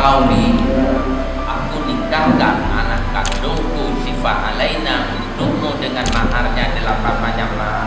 Pauli, aku nikahkan anak kandungku Syifa Alaina untukmu dengan maharnya 8 banyak mahar.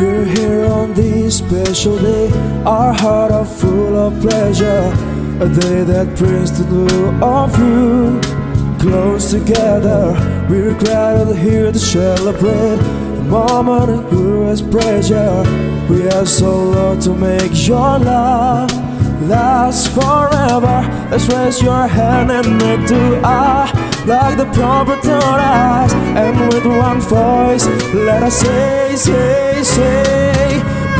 We're here on this special day, our heart are full of pleasure. A day that brings the two of you close together. We're glad to here to celebrate the moment who has pleasure. We are so long to make your love last forever. Let's raise your hand and make dua like the prophet taught us, and with one voice let us say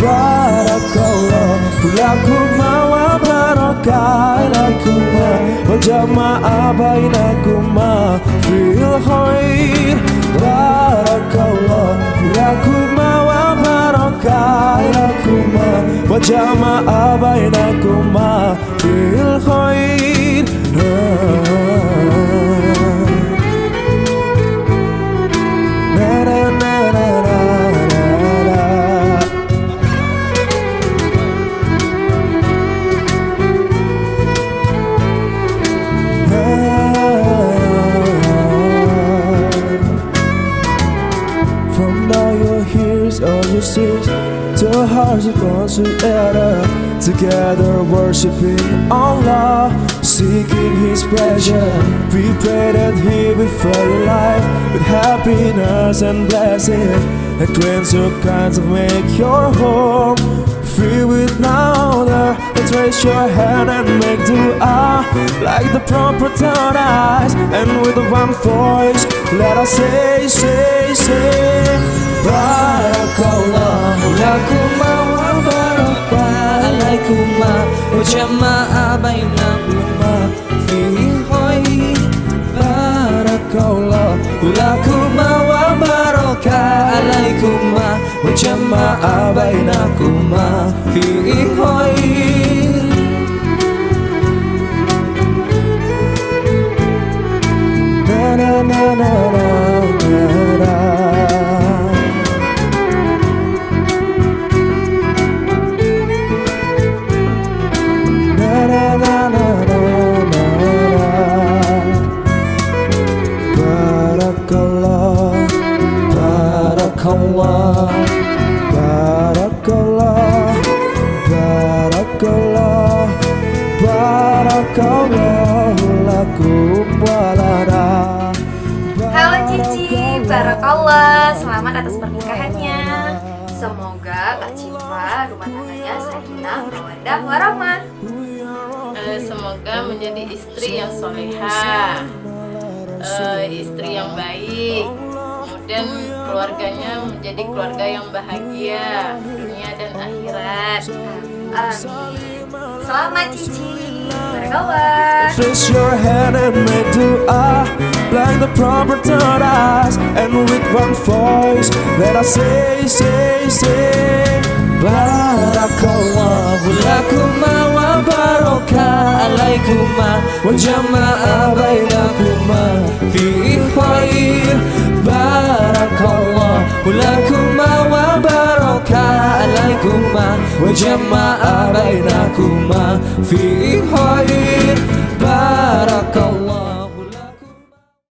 Barakallah lakuma wa baraka lakuma wa jama'a bainakuma fil khair. Barakallah lakuma wa baraka lakuma wa jama'a bainakuma fil khair. From now your hears all your sins, two hearts are gone together worshiping Allah, seeking His pleasure. We pray that He will fill your life with happiness and blessing, and cleanse your kinds of make your home free with no other. Let's raise your hand and make dua like the prophet taught us, and with one voice let us say Barakallah lakuma wa baraka alaikuma wa jama'a bainakuma fi khair. Barakallah lakuma wa baraka alaikuma wa jama'a bainakuma fi khair. Na na na na na. Barakallah, barakallah, barakallah, barakallah, barakallah lakum walana. Halo Cici, barakallah, selamat atas pernikahannya. Semoga Kak Cifa rumah tangganya sakinah, mawaddah, warahmah. Semoga menjadi istri yang soleha, istri yang baik, kemudian keluarganya menjadi keluarga yang bahagia dunia dan akhirat. Amin. Selamat Cici, barakallah. Raise your hand and make dua like the prophet taught us, and with one voice let us say Barakallahu lakuma wa baraka alaikuma wa jama'a bainakuma fi khair. Barakallahu lakuma wa baraka alaikuma wa jama'a bainakuma fi khair. Barakallahu